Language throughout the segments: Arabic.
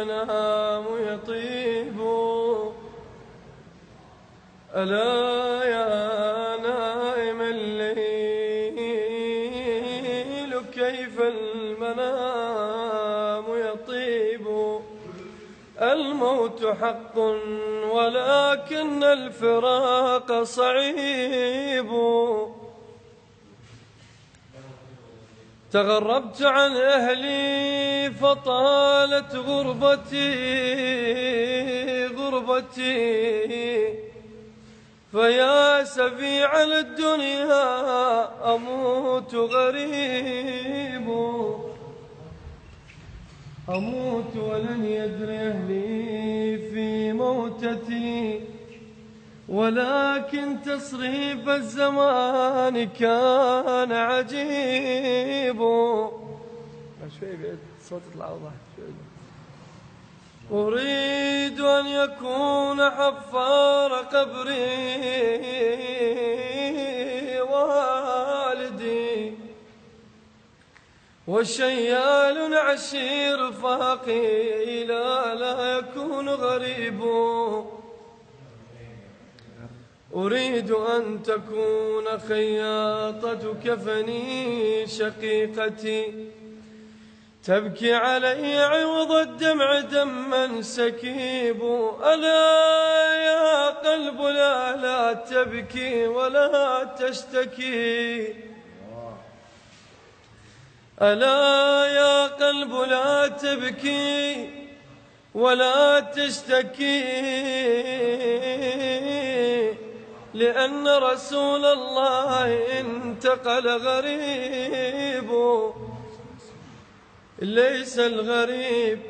المنام يطيب. ألا يا نائم الليل كيف المنام يطيب. الموت حق ولكن الفراق صعيب. تغربت عن أهلي فطالت غربتي فيا سفيع الدنيا أموت غريب. أموت ولن يدري أهلي في موتتي ولكن تصريف الزمان كان عجيب. شوي بعد صوت يطلع أوضح شوي. أريد أن يكون حفار قبري والدي وشيال عشير فاقي لا يكون غريب. أريد أن تكون خياطة كفني شقيقتي تبكي علي عوض الدمع دما سكيب. ألا يا قلب لا تبكي ولا تشتكي. ألا يا قلب لا تبكي ولا تشتكي لأن رسول الله انتقل غريب. ليس الغريب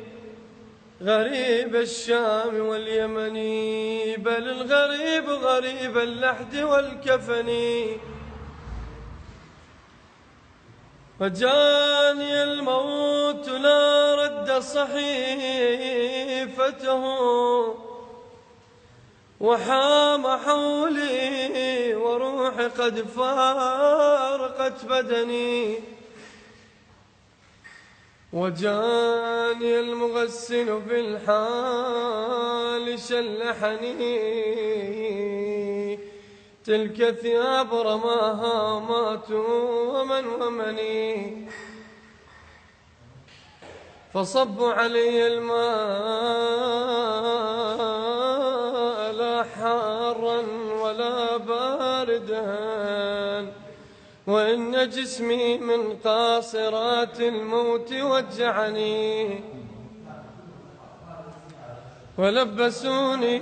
غريب الشام واليمن بل الغريب غريب اللحد والكفن. فجاني الموت لا رد صحيفته وحام حولي وروحي قد فارقت بدني. وجاني المغسل في الحال شلحني تلك ثياب رماها مات ومن ومني. فصبوا علي الماء لا حارا ولا باردا وإن جسمي من قاصرات الموت وجعني. ولبسوني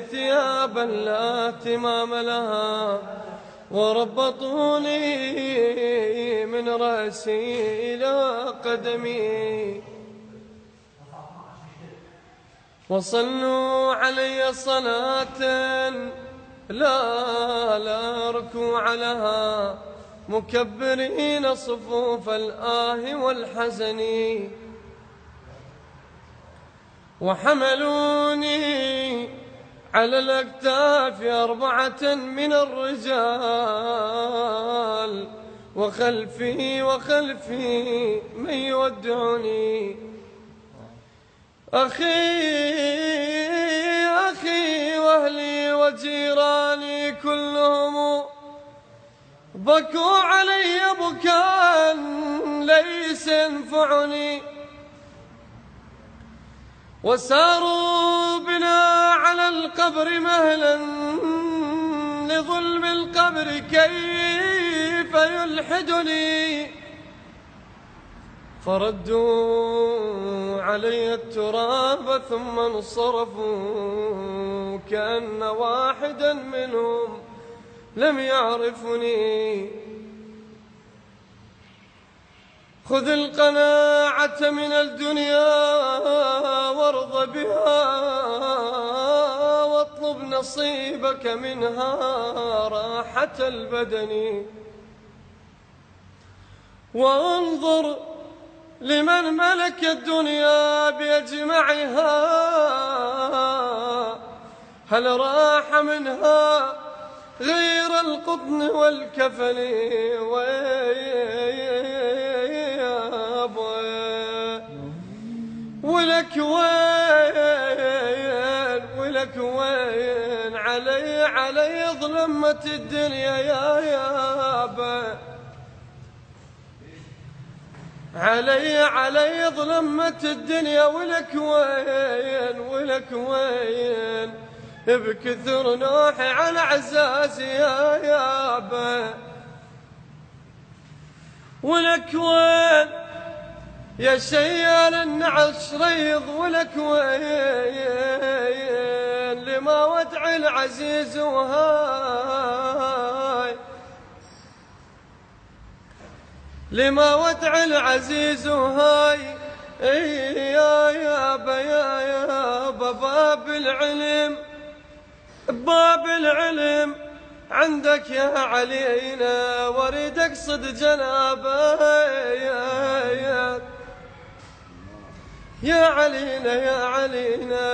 ثيابا لا اهتمام لها وربطوني من رأسي إلى قدمي. وصلوا علي صلاة لا ركوع لها مكبرين صفوف الآه والحزن. وحملوني على الأكتاف 4 من الرجال وخلفي من يودعني. أخي وأهلي وجيراني كلهم بكوا علي بكاء ليس ينفعني. وساروا بنا على القبر مهلا لظلم القبر كيف يلحدني. فردوا علي التراب ثم انصرفوا كأن واحدا منهم لم يعرفني. خذ القناعة من الدنيا وارض بها واطلب نصيبك منها راحة البدن. وانظر لمن ملك الدنيا بأجمعها هل راح منها غير القطن والكفن. علي ظلمة الدنيا يا يابا، علي ظلمة الدنيا، ولك وين ولك وين بكثر نوحي على عزازي يا يابا، ولك وين يا شيال النعش ريض، ولك وين لما ودع العزيز وهاي، لما ودع العزيز وهاي. يا يابا يا يابا باب العلم، باب العلم عندك يا علينا، واريد اقصد جنابه يا علينا يا علينا.